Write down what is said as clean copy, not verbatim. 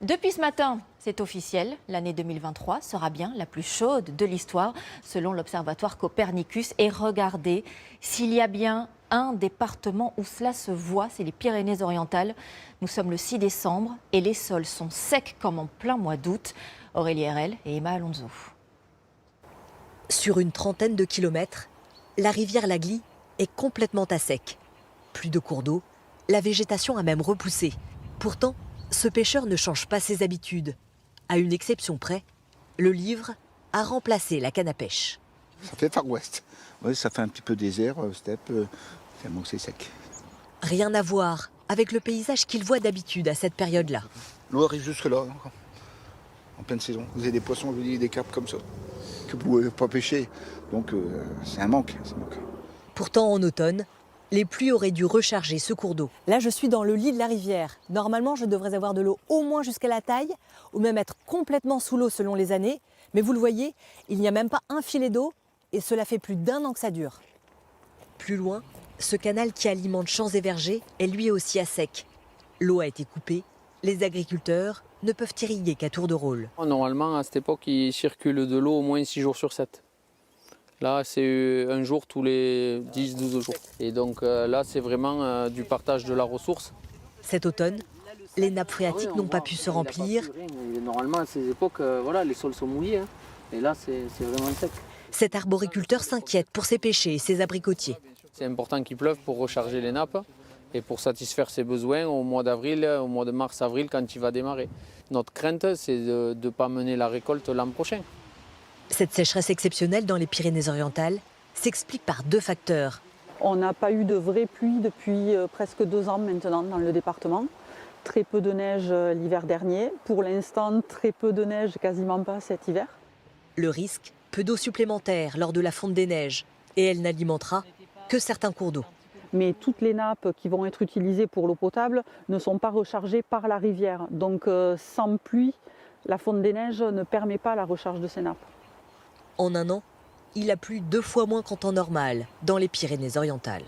Depuis ce matin, c'est officiel, l'année 2023 sera bien la plus chaude de l'histoire, selon l'Observatoire Copernicus. Et regardez, s'il y a bien un département où cela se voit, c'est les Pyrénées-Orientales. Nous sommes le 6 décembre et les sols sont secs comme en plein mois d'août. Aurélie Herel et Emma Alonso. Sur une trentaine de kilomètres, la rivière Lagly est complètement à sec. Plus de cours d'eau, la végétation a même repoussé. Pourtant, ce pêcheur ne change pas ses habitudes. À une exception près, le livre a remplacé la canne à pêche. Ça fait Far West. Oui, ça fait un petit peu désert, steppe, tellement que c'est sec. Rien à voir avec le paysage qu'il voit d'habitude à cette période-là. L'eau arrive jusque là, en pleine saison. Vous avez des poissons, des carpes comme ça, que vous ne pouvez pas pêcher. Donc c'est un manque. Pourtant, en automne, les pluies auraient dû recharger ce cours d'eau. Là, je suis dans le lit de la rivière. Normalement, je devrais avoir de l'eau au moins jusqu'à la taille, ou même être complètement sous l'eau selon les années. Mais vous le voyez, il n'y a même pas un filet d'eau, et cela fait plus d'1 an que ça dure. Plus loin, ce canal qui alimente champs et vergers est lui aussi à sec. L'eau a été coupée, les agriculteurs ne peuvent irriguer qu'à tour de rôle. Normalement, à cette époque, il circule de l'eau au moins 6 jours sur 7. Là, c'est un jour tous les 10-12 jours. Et donc là, c'est vraiment du partage de la ressource. Cet automne, les nappes phréatiques n'ont pas pu se remplir. Normalement, à ces époques, voilà, les sols sont mouillés. Hein. Et là, c'est vraiment sec. Cet arboriculteur s'inquiète pour ses pêchers et ses abricotiers. C'est important qu'il pleuve pour recharger les nappes et pour satisfaire ses besoins au mois d'avril, au mois de mars-avril, quand il va démarrer. Notre crainte, c'est de ne pas mener la récolte l'an prochain. Cette sécheresse exceptionnelle dans les Pyrénées-Orientales s'explique par 2 facteurs. On n'a pas eu de vraie pluie depuis presque 2 ans maintenant dans le département. Très peu de neige l'hiver dernier. Pour l'instant, très peu de neige, quasiment pas cet hiver. Le risque, peu d'eau supplémentaire lors de la fonte des neiges. Et elle n'alimentera que certains cours d'eau. Mais toutes les nappes qui vont être utilisées pour l'eau potable ne sont pas rechargées par la rivière. Donc sans pluie, la fonte des neiges ne permet pas la recharge de ces nappes. En 1 an, il a plu 2 fois moins qu'en temps normal dans les Pyrénées-Orientales.